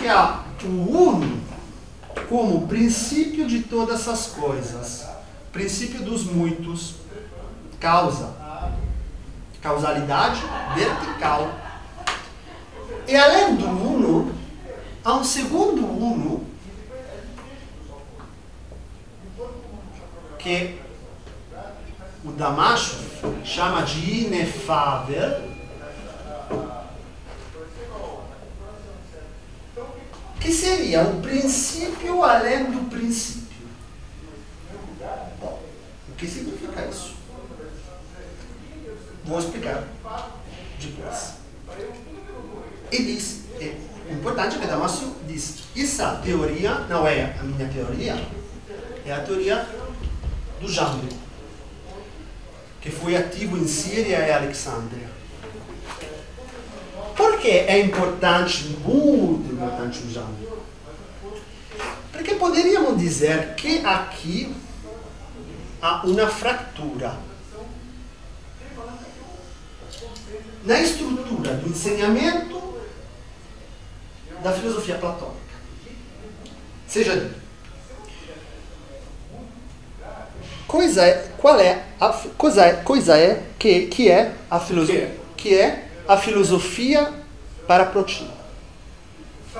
significa o uno como princípio de todas as coisas, princípio dos muitos, causalidade vertical. E além do uno, há um segundo uno que o Damasio chama de inefável, que seria o princípio além do princípio. Bom, o que significa isso? Vou explicar depois. E diz, o importante é que Damasio diz, essa teoria não é a minha teoria, é a teoria do Jâmblico, que foi ativo em Síria e Alexandria. Por que é importante, muito importante o Jâmblico? Porque poderíamos dizer que aqui há uma fratura na estrutura do ensinamento da filosofia platônica. Seja dito, que é a filosofia para Plotino,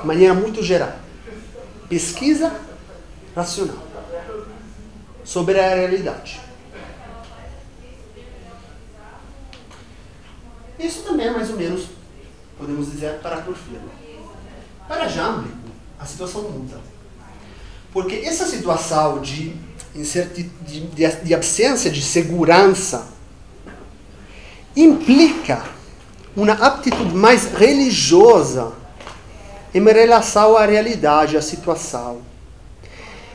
de maneira muito geral. Pesquisa racional sobre a realidade. Isso também é mais ou menos, podemos dizer, para Porfírio. Para Jâmblico, a situação muda. Porque essa situação de absência de segurança implica uma aptitude mais religiosa em relação à realidade, à situação.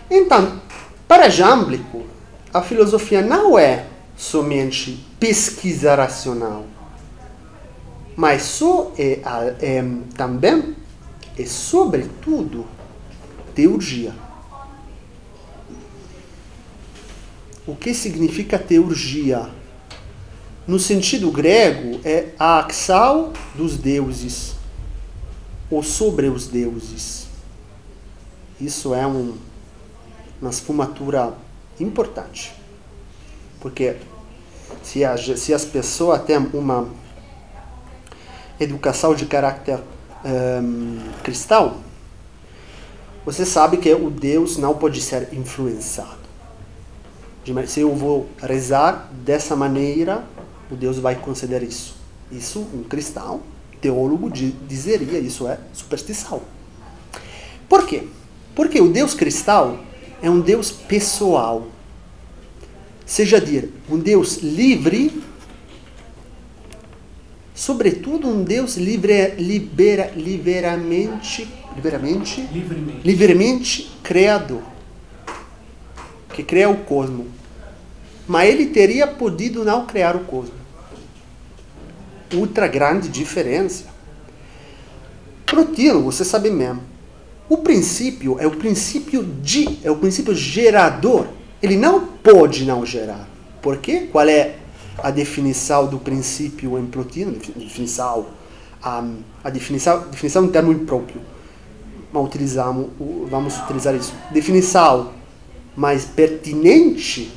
Então, para Jâmblico, a filosofia não é somente pesquisa racional, mas também e sobretudo teurgia. O que significa teurgia? No sentido grego, é a ação dos deuses, ou sobre os deuses. Isso é uma esfumatura importante. Porque se as pessoas têm uma educação de caráter cristão, você sabe que o Deus não pode ser influenciado. Se eu vou rezar dessa maneira, o Deus vai conceder isso. Isso, um cristão, teólogo, dizeria, isso é superstição. Por quê? Porque o Deus cristão é um Deus pessoal. Seja dir, um Deus livre, sobretudo um Deus livremente criador, que cria o cosmos. Mas ele teria podido não criar o cosmos. Outra grande diferença. Plotino, você sabe mesmo, o princípio é o princípio gerador. Ele não pode não gerar. Por quê? Qual é a definição do princípio em Plotino? A definição em termo impróprio. Vamos utilizar isso. Definição mais pertinente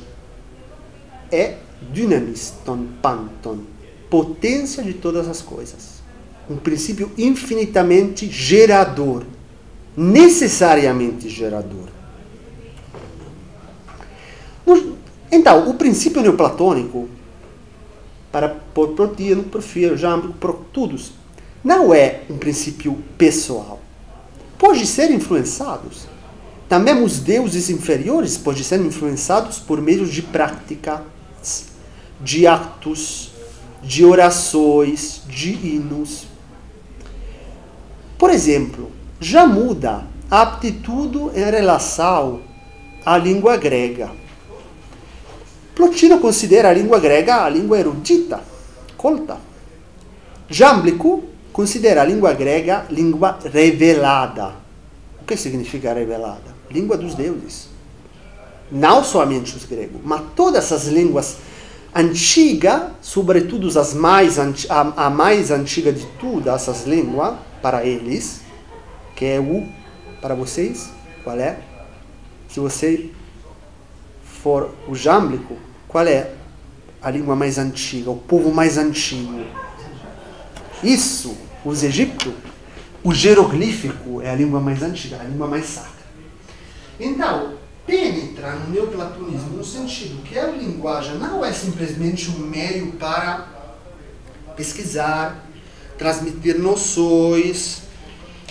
é dynamiston panton, potência de todas as coisas. Um princípio infinitamente gerador, necessariamente gerador. Então, o princípio neoplatônico, para Plotino, Porfírio, Jâmblico, por todos, não é um princípio pessoal. Pode ser influenciados. Também os deuses inferiores podem ser influenciados por meio de práticas, de atos, de orações, de hinos. Por exemplo, já muda a aptitude em relação à língua grega. Plotino considera a língua grega a língua erudita, culta. Jâmblico considera a língua grega língua revelada. O que significa revelada? Língua dos deuses. Não somente os gregos, mas todas as línguas antigas, sobretudo a mais antiga de todas essas línguas, para eles, que é para vocês, qual é? Se você for o jâmblico, qual é a língua mais antiga, o povo mais antigo? Isso, os egípcios, o jeroglífico é a língua mais antiga, a língua mais sacra. Então, penetra no neoplatonismo no sentido que a linguagem não é simplesmente um meio para pesquisar, transmitir noções,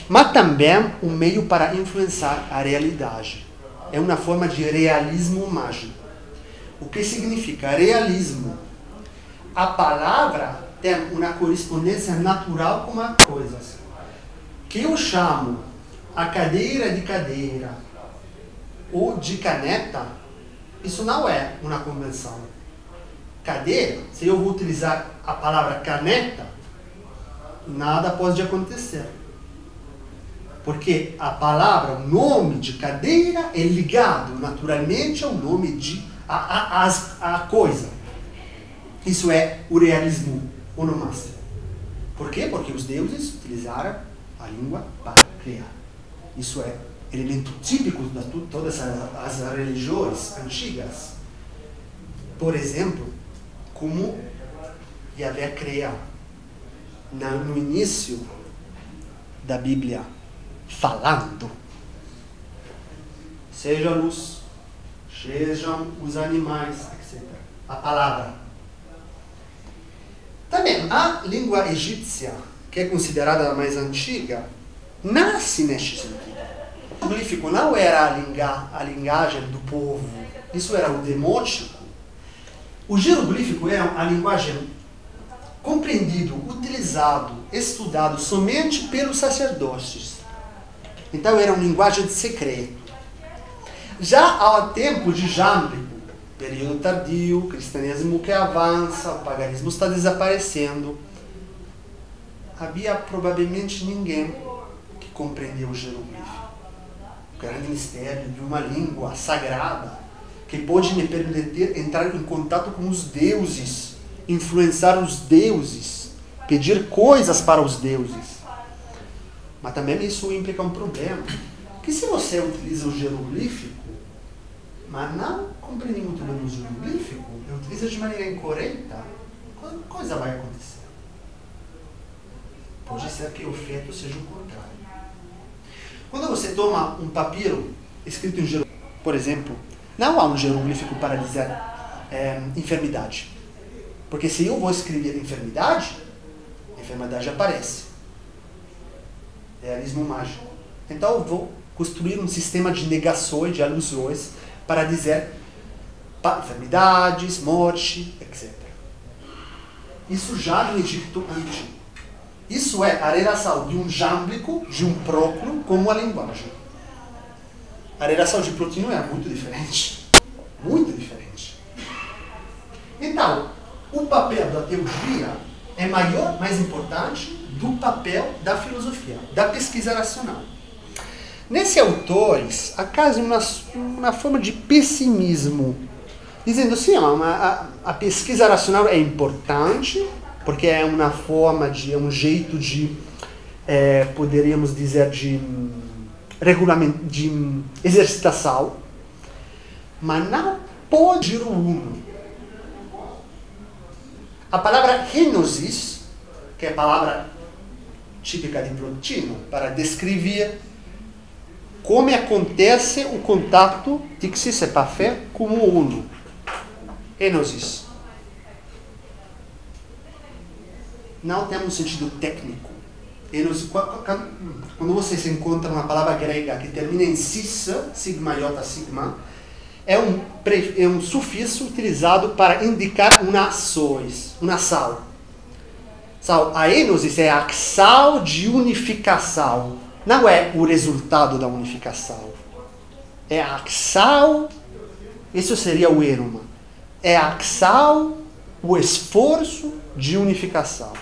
mas também um meio para influenciar a realidade. É uma forma de realismo mágico. O que significa realismo? A palavra tem uma correspondência natural com as coisas. Que eu chamo a cadeira de cadeira ou de caneta, isso não é uma convenção. Cadeira, se eu vou utilizar a palavra caneta, nada pode acontecer. Porque a palavra, o nome de cadeira é ligado naturalmente ao nome de a coisa. Isso é o realismo onomástico. Por quê? Porque os deuses utilizaram a língua para criar. Isso é elemento típico de todas as religiões antigas. Por exemplo, como Yahvé cria no início da Bíblia, falando. Seja a luz, sejam os animais, etc. A palavra. Também a língua egípcia, que é considerada a mais antiga, nasce neste sentido. O jeroglífico não era a linguagem do povo, isso era o demótico. O jeroglífico era a linguagem compreendido, utilizado, estudado somente pelos sacerdotes. Então era uma linguagem de secreto. Já ao tempo de jâmblico, período tardio, o cristianismo que avança, o paganismo está desaparecendo, havia provavelmente ninguém que compreendia o jeroglífico. O grande mistério de uma língua sagrada que pode me permitir entrar em contato com os deuses, influenciar os deuses, pedir coisas para os deuses. Mas também isso implica um problema, que se você utiliza o jeroglífico, mas não compreende muito bem o jeroglífico, e utiliza de maneira incorreta, coisa vai acontecer. Pode ser que o efeito seja o contrário. Quando você toma um papiro escrito em jeroglífico, por exemplo, não há um jeroglífico para dizer enfermidade. Porque se eu vou escrever enfermidade, a enfermidade aparece. Realismo mágico. Então eu vou construir um sistema de negações, de alusões, para dizer enfermidades, morte, etc. Isso já no Egito Antigo. Isso é a relação de um jâmblico, de um próclo, com a linguagem. A relação de Plotino é muito diferente. Muito diferente. Então, o papel da teologia é maior, mais importante, do papel da filosofia, da pesquisa racional. Nesses autores, há quase uma forma de pessimismo, dizendo assim, a pesquisa racional é importante, porque é uma forma é um jeito de, poderíamos dizer, de regulamento, de exercitação, mas não pode ir o uno. A palavra gnosis, que é a palavra típica de Plotino, para descrever como acontece o contato dixis et parfait como uno. Gnosis. Não tem um sentido técnico. Quando você se encontra uma palavra grega que termina em cis, sigma, iota, sigma, é um sufixo utilizado para indicar uma sal. A ênosis é a ação de unificação. Não é o resultado da unificação. É a ação, isso seria o enoma. É a ação, o esforço de unificação.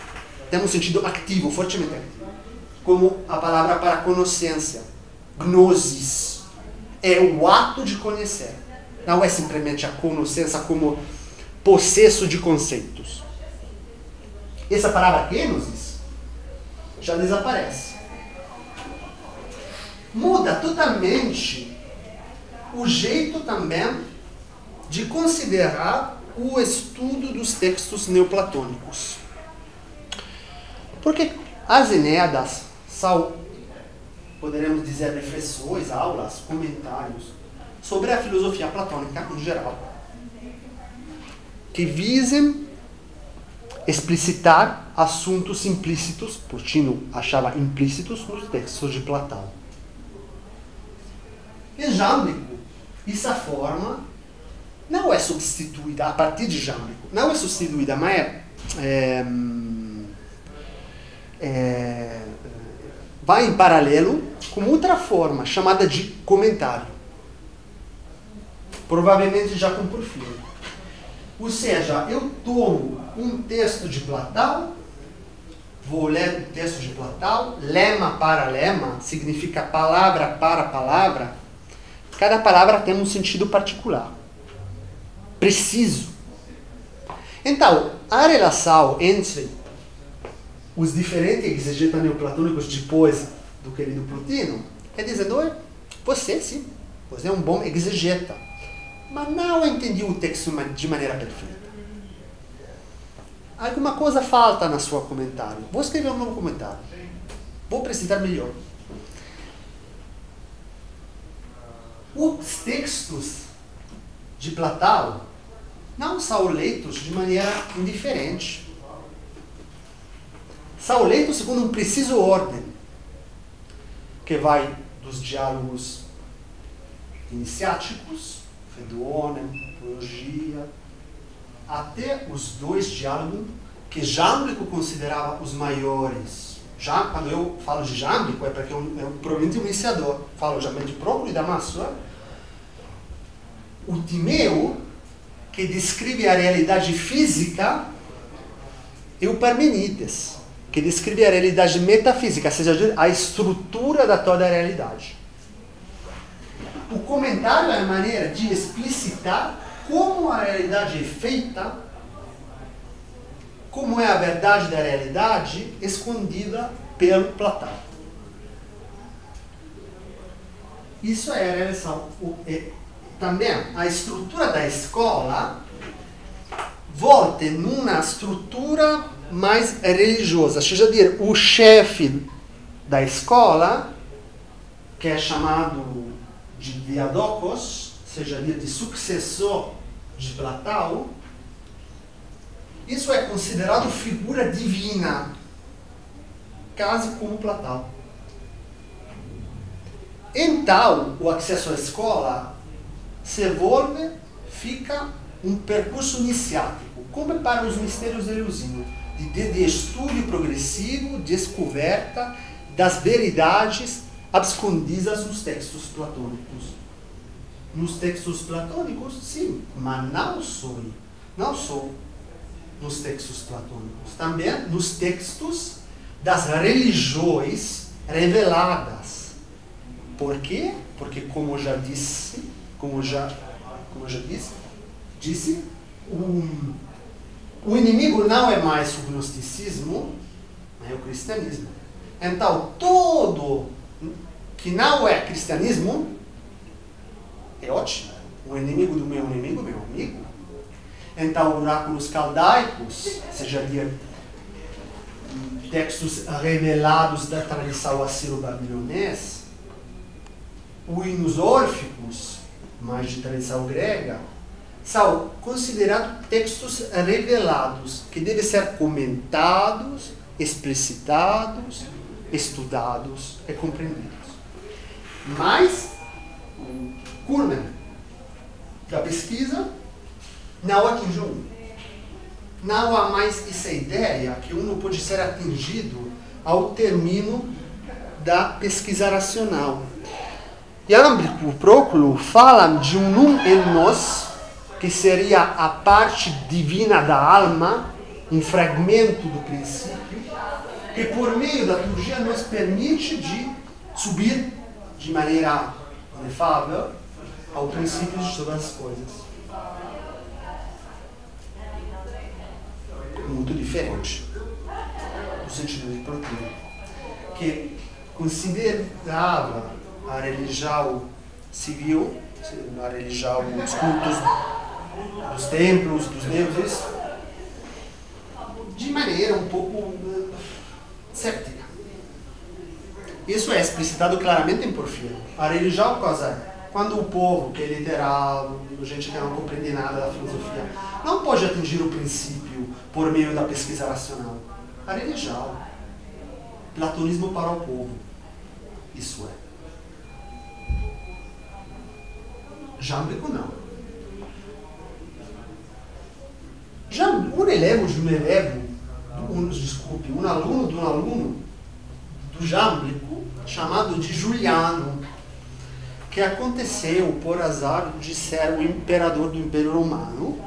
Tem um sentido ativo, fortemente ativo. Como a palavra para conhecência, gnosis. É o ato de conhecer. Não é simplesmente a conhecência como possesso de conceitos. Essa palavra gnosis já desaparece. muda totalmente o jeito também de considerar o estudo dos textos neoplatônicos. Porque as Eneadas são, poderemos dizer, reflexões, aulas, comentários sobre a filosofia platônica em geral, que visem explicitar assuntos implícitos, Plotino achava implícitos nos textos de Platão. Em Jâmblico, essa forma não é substituída, a partir de Jâmblico, não é substituída, mas vai em paralelo com outra forma, chamada de comentário. Provavelmente já com Porfírio. Ou seja, eu tomo um texto de Platão, vou ler o texto de Platão, lema para lema, significa palavra para palavra. Cada palavra tem um sentido particular, preciso. Então, a relação entre os diferentes exegetas neoplatônicos depois do querido Plotino é dizendo, você sim, você é um bom exegeta, mas não entendi o texto de maneira perfeita. Alguma coisa falta na sua comentário. Vou escrever um novo comentário. Vou apresentar melhor. Os textos de Platão não são leitos de maneira indiferente. São leitos segundo um preciso ordem, que vai dos diálogos iniciáticos, Fedone, Apologia, até os dois diálogos que Jâmblico considerava os maiores. Já, quando eu falo de Jâmblico, é porque eu provavelmente um iniciador. Falo também de Próclo e Damasio. O Timeu, que descreve a realidade física, e o Parmenides, que descreve a realidade metafísica, ou seja, a estrutura da toda a realidade. O comentário é a maneira de explicitar como a realidade é feita, como é a verdade da realidade escondida pelo Platão. Isso é a relação. Também a estrutura da escola volta numa estrutura mais religiosa, ou seja, o chefe da escola, que é chamado de Diadocos, seja, de sucessor de Platão, isso é considerado figura divina, quase como Platão. Então, o acesso à escola se volve, fica um percurso iniciático, como para os mistérios de Eleusino, de estudo progressivo, descoberta das verdades escondidas nos textos platônicos. Nos textos platônicos, sim, mas não só nos textos platônicos, também nos textos das religiões reveladas. Por quê? Porque, como já disse, o inimigo não é mais o gnosticismo, é o cristianismo. Então, todo que não é cristianismo é ótimo. O inimigo do meu inimigo, meu amigo. Então, oráculos caldaicos, seja textos revelados da tradição assiro-babilonesa, os hinos órficos, mais de tradição grega, são considerados textos revelados, que devem ser comentados, explicitados, estudados e compreendidos. Mas o culmen da pesquisa não atingiu. Não há mais essa ideia que um pode ser atingido ao término da pesquisa racional. Jâmblico, o Próclo, fala de um num em nós, que seria a parte divina da alma, um fragmento do princípio, que por meio da teologia nos permite de subir de maneira inefável ao princípio de todas as coisas. Muito diferente do sentido de Plotino, que considerava a religião civil, a religião, os cultos dos templos, dos deuses, de maneira um pouco cética. Isso é explicitado claramente em Porfírio. A religião, cosa é? Quando o povo, que é literal, gente que não compreende nada da filosofia, não pode atingir o princípio por meio da pesquisa racional. A religião, platonismo para o povo, isso é. Jâmblico não. Um aluno de um aluno do Jâmblico, chamado de Juliano, que aconteceu por azar de ser o imperador do Império Romano,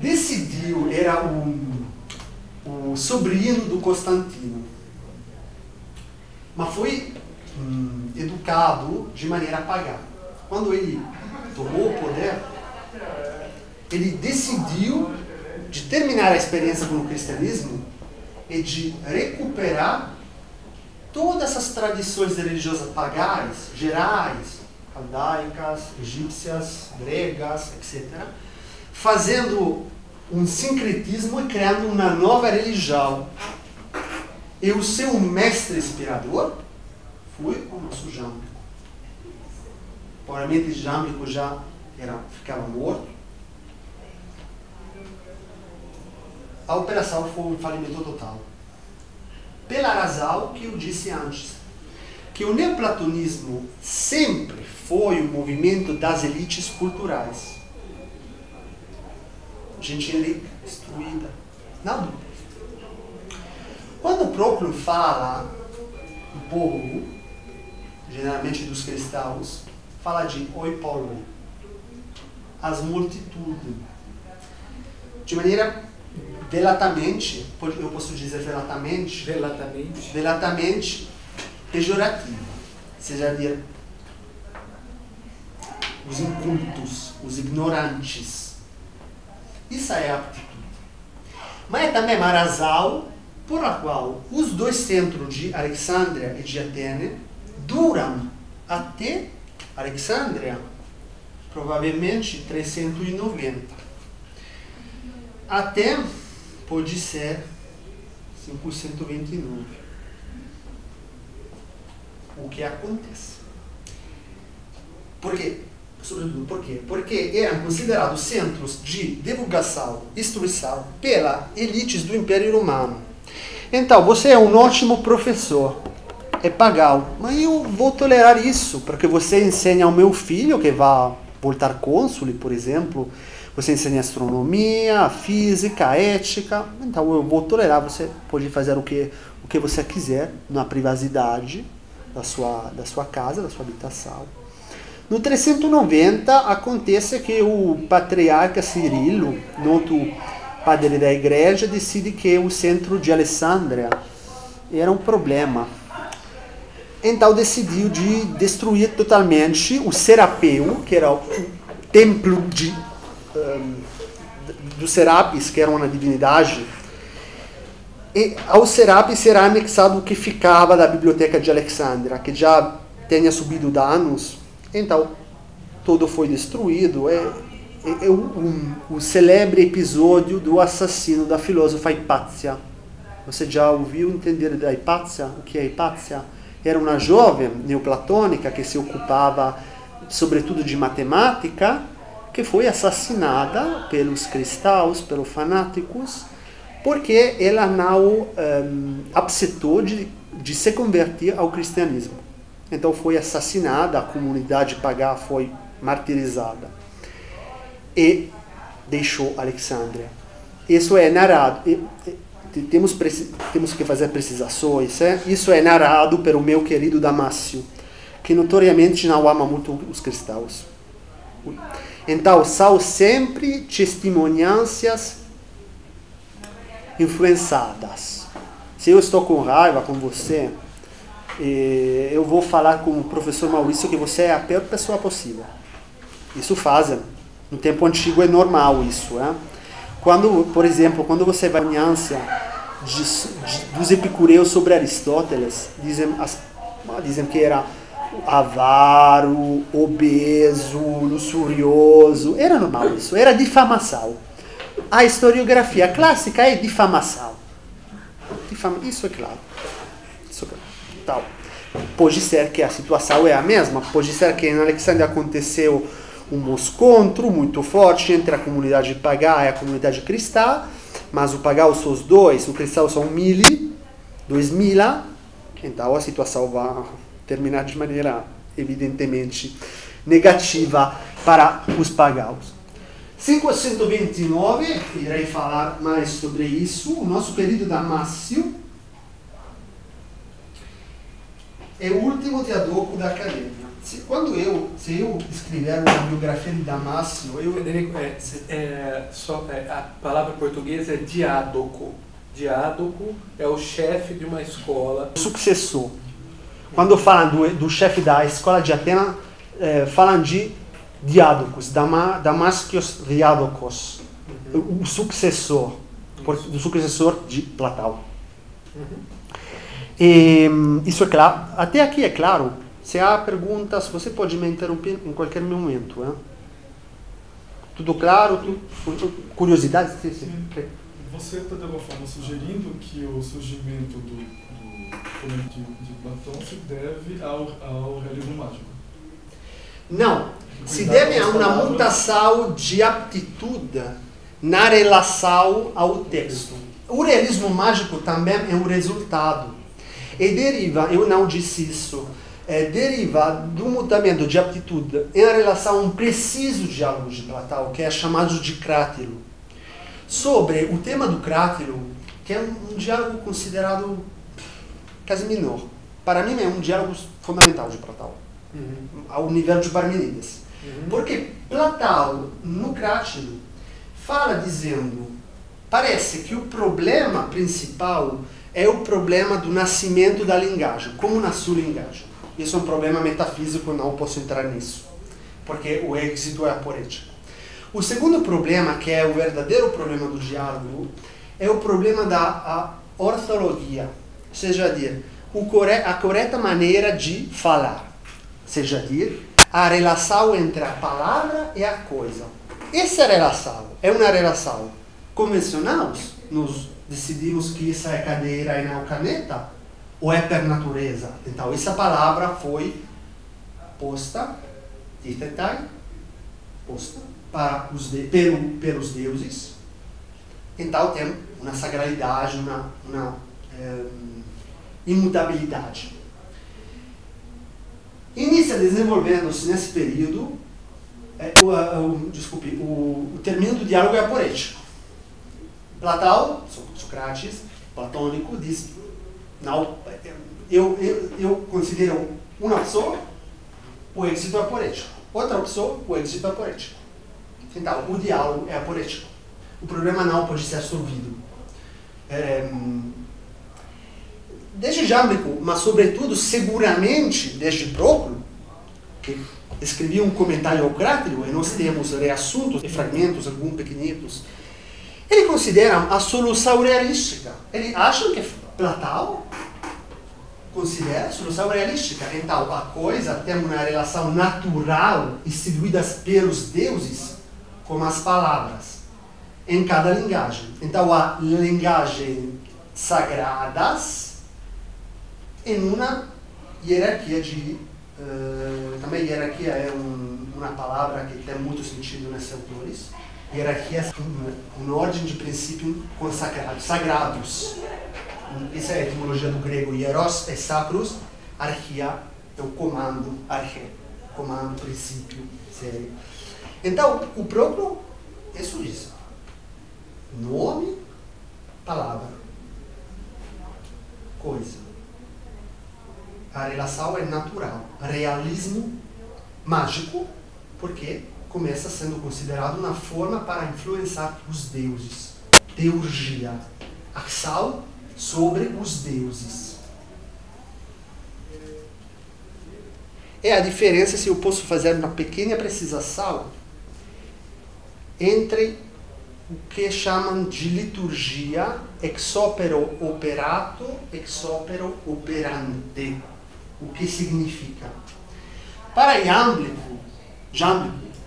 decidiu, era o sobrinho do Constantino, mas foi educado de maneira pagã. Quando ele tomou o poder, ele decidiu de terminar a experiência com o cristianismo e de recuperar todas essas tradições religiosas pagãs, gerais, caldaicas, egípcias, gregas, etc., fazendo um sincretismo e criando uma nova religião. E o seu mestre inspirador foi o nosso Jâmblico. Provavelmente Jâmblico já ficava morto. A operação foi um falimento total. Pela razão que eu disse antes, que o neoplatonismo sempre foi o movimento das elites culturais. Gente rica, instruída. Não. Quando Proclo fala do povo, geralmente dos cristãos, fala de oipoloi, as multitudes. De maneira velatamente, eu posso dizer velatamente pejorativa. Seja dizer, os incultos, os ignorantes. Isso é a aptitude. Mas é também uma razão por a qual os dois centros de Alexandria e de Atene duram até Alexandria, provavelmente 390. Até pode ser 529. O que acontece? Por quê? Sobretudo por quê? Porque eram considerados centros de divulgação, instrução pela elites do Império Romano. Então, você é um ótimo professor, é pagão, mas eu vou tolerar isso, porque você ensina ao meu filho que vai voltar cônsule, por exemplo, você ensina astronomia, física, ética, então eu vou tolerar, você pode fazer o que você quiser na privacidade da sua casa, da sua habitação. No 390 acontece que o patriarca Cirilo, noto padre da igreja, decide que o centro de Alessandria era um problema. Então decidiu de destruir totalmente o Serapeu, que era o templo do Serapis, que era uma divindade. E ao Serapis será anexado o que ficava da biblioteca de Alexandria, que já tinha subido danos. Então, tudo foi destruído. O célebre episódio do assassino da filósofa Hipátia. Você já ouviu entender da Hipátia? O que é Hipátia? Era uma jovem neoplatônica que se ocupava, sobretudo, de matemática, que foi assassinada pelos cristãos, pelos fanáticos, porque ela não aceitou de se converter ao cristianismo. Então foi assassinada, a comunidade pagã foi martirizada e deixou Alexandria. Isso é narrado. Temos que fazer precisações. Isso é narrado pelo meu querido Damácio, que notoriamente não ama muito os cristãos. Então, são sempre testemunhâncias influenciadas. Se eu estou com raiva com você, eu vou falar com o professor Maurício que você é a pior pessoa possível. Isso fazem. No tempo antigo é normal isso. Quando, por exemplo, quando você vai em ânsia dos epicureus sobre Aristóteles, dizem que era avaro, obeso, luxurioso. Era normal isso, era difamação. A historiografia clássica é difamação. Isso é claro. Isso é claro. Então, pode ser que a situação é a mesma, pode ser que em Alexandria aconteceu um encontro muito forte entre a comunidade pagã e a comunidade cristã, mas o pagão são os dois, o cristão são 2000, então a situação vai terminar de maneira evidentemente negativa para os pagãos. 529, irei falar mais sobre isso. O nosso querido Damácio é o último Diadoco da academia. Se eu escrever uma biografia de Damácio, Federico, a palavra portuguesa é diádoco. Diádoco é o chefe de uma escola. Sucessor. Quando falam do chefe da escola de Atenas, falam de diádocos, Damascios Diádocos, o sucessor, do sucessor de Platão. E, isso é claro. Até aqui é claro. Se há perguntas, você pode me interromper em qualquer momento. Hein? Tudo claro? Curiosidades? Sim. Você está, de alguma forma, sugerindo que o surgimento do comento de Platão se deve ao realismo mágico? Não. Se deve a uma mutação de aptitude na relação ao texto. O realismo mágico também é um resultado. E deriva, eu não disse isso, deriva do mutamento de aptitude em relação a um preciso diálogo de Platão, que é chamado de crátilo. Sobre o tema do crátilo, que é um diálogo considerado quase menor. Para mim é um diálogo fundamental de Platão, ao nível de Parmenides. Porque Platão, no crátilo, fala dizendo, parece que o problema principal é o problema do nascimento da linguagem. Como nasceu a linguagem? Isso é um problema metafísico, não posso entrar nisso, porque o êxito é aporético. O segundo problema, que é o verdadeiro problema do diálogo, é o problema da ortologia, seja dir, a correta maneira de falar, seja dir, a relação entre a palavra e a coisa. Essa relação é uma relação convencional, nós decidimos que essa é cadeira e não caneta, ou é per natureza? Então, essa palavra foi posta, posta pelos deuses. Então, tem uma sacralidade, uma imutabilidade. Inicia desenvolvendo-se nesse período, o termino do diálogo é aporético. Platão, Sócrates, platônico, diz, não, eu considero uma pessoa, o êxito é aporético. Outra pessoa, o êxito é aporético. Então, o diálogo é aporético. O problema não pode ser resolvido. Desde Jâmblico, mas sobretudo, seguramente, desde Proclo, que escrevia um comentário ao crátilo, e nós temos reassuntos e fragmentos, alguns pequenitos, ele considera a solução realística. Ele acha que Platão considera a solução realística. Então, a coisa tem uma relação natural instituída pelos deuses com as palavras em cada linguagem. Então, há linguagem sagradas em uma hierarquia de... também hierarquia é uma palavra que tem muito sentido nesses autores. Hierarquia é uma ordem de princípio consagrado, sagrados. Essa é a etimologia do grego. Hieros é sacros, archia é o comando, arche, comando, princípio, série. Então, o próprio é isso. Nome, palavra, coisa. A relação é natural. Realismo mágico, porque começa sendo considerado uma forma para influenciar os deuses. Teurgia, ação sobre os deuses. É a diferença, se eu posso fazer uma pequena precisação, entre o que chamam de liturgia, ex opero operato, ex opero operante. O que significa? Para Iamblico,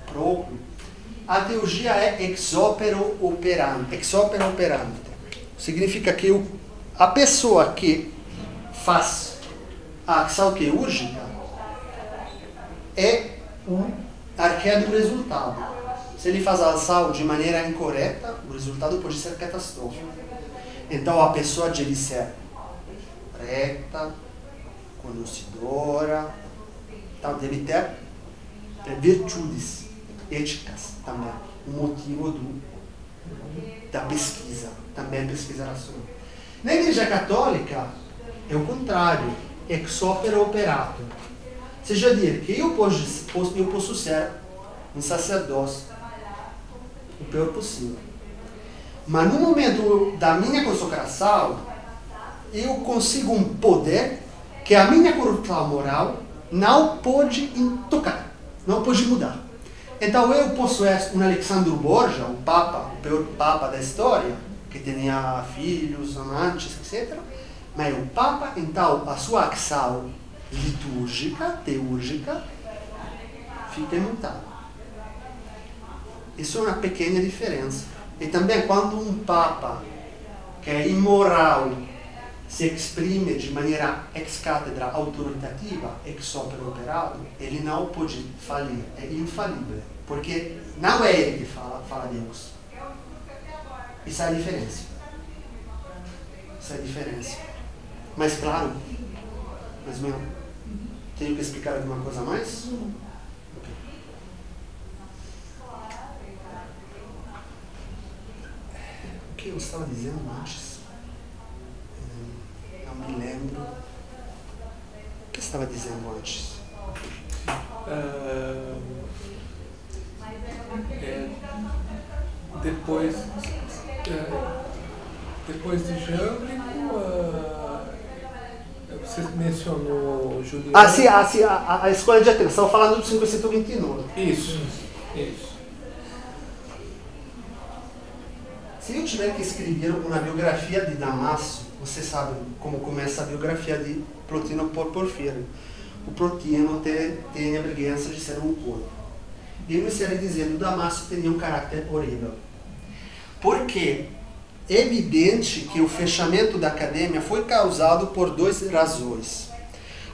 Proclo, a teologia é ex opero operante. Significa que a pessoa que faz a ação teúrgica é o arquétipo do resultado. Se ele faz a ação de maneira incorreta, o resultado pode ser catastrófico. Então a pessoa deve ser reta, conhecedora, deve ter virtudes éticas também, o motivo da pesquisa, também pesquisar assunto. Na Igreja Católica é o contrário, ex opere operato. Seja dizer que eu posso ser um sacerdote o pior possível. Mas no momento da minha consagração, eu consigo um poder que a minha corrupção moral não pode tocar, não pode mudar. Então eu posso ser um Alexandre Borgia, o pior papa da história, que tinha filhos, amantes, etc. Mas o papa, então, a sua ação litúrgica, teúrgica, fica imutável. Isso é uma pequena diferença. E também quando um papa, que é imoral, se exprime de maneira ex-cátedra autoritativa, ex opere operato, ele não pode falir, é infalível. Porque não é ele que fala Deus. Isso é a diferença. Isso é a diferença. Mas claro, mas mesmo, tenho que explicar alguma coisa a mais? O que eu estava dizendo antes? Não me lembro. O que eu estava dizendo antes? Depois de Jâmblico, você mencionou Juliano. A escolha de Atenas. Estava falando do 529. Isso. Se eu tiver que escrever uma biografia de Damasco, você sabe como começa a biografia de Plotino por Porfírio. O Plotino tem a preguiça de ser um corpo. E eu estaria dizendo que Damasco tinha um caráter horrível. Porque é evidente que o fechamento da academia foi causado por duas razões.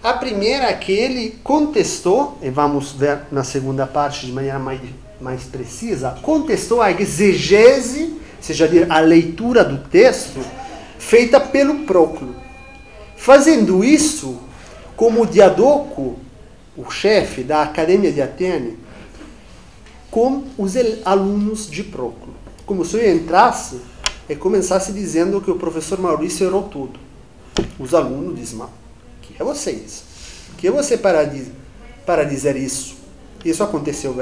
A primeira é que ele contestou, e vamos ver na segunda parte de maneira mais precisa, contestou a exegese, seja a leitura do texto, feita pelo Proclo. Fazendo isso, como Diadoco, o chefe da Academia de Atene, com os alunos de Proclo. Como se eu entrasse e começasse dizendo que o professor Maurício errou tudo. Os alunos dizem, mas que é vocês? Que é você para dizer isso? Isso aconteceu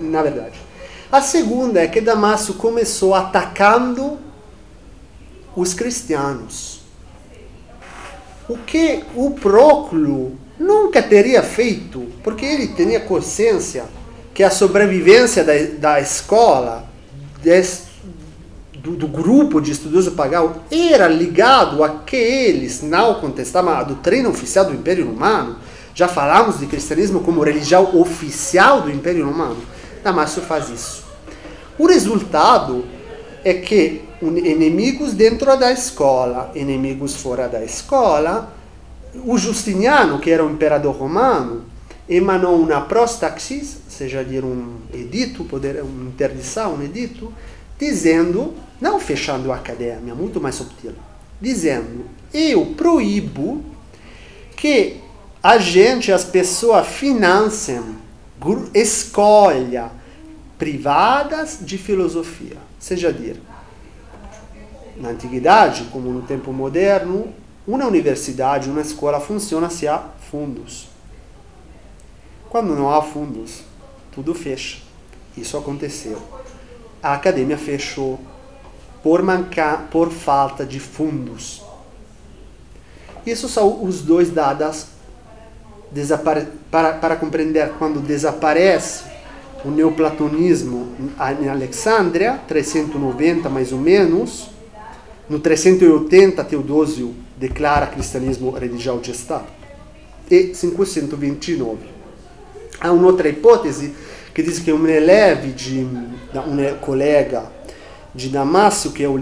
na verdade. A segunda é que Damasco começou atacando os cristianos. O que o Proclo nunca teria feito, porque ele tinha consciência que a sobrevivência da escola, do grupo de estudiosos pagãos, era ligado a que eles não contestavam a doutrina oficial do Império Romano. Já falamos de cristianismo como religião oficial do Império Romano. Damasco faz isso. O resultado é que inimigos dentro da escola, inimigos fora da escola, o Justiniano, que era o imperador romano, emanou uma prostaxis, seja dizer um edito, uma interdição, um edito, dizendo, não fechando a academia, muito mais subtil, dizendo, eu proíbo que as pessoas financiem escolha privadas de filosofia. Seja dizer, na antiguidade, como no tempo moderno, uma universidade, uma escola funciona se há fundos. Quando não há fundos, tudo fecha. Isso aconteceu. A academia fechou por falta de fundos. Isso são os dois dados para compreender quando desaparece o neoplatonismo em Alexandria, 390 mais ou menos. No 380, Teodósio declara cristianismo religião de Estado. E 529. Há un'altra ipotesi che dice che un collega de Damasco, que é o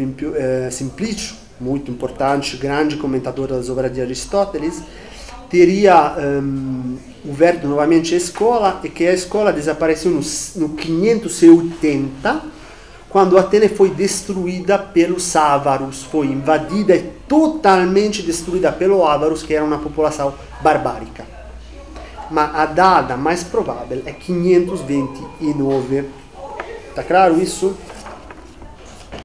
Simplício, muito importante, grande comentador das obras de Aristóteles, teria aberto novamente a escola e que a escola desapareceu no 580, quando Atene foi destruída pelos ávaros, foi invadida e totalmente destruída pelos ávaros, que era uma população barbárica. Mas a data mais provável é 529. Tá claro isso?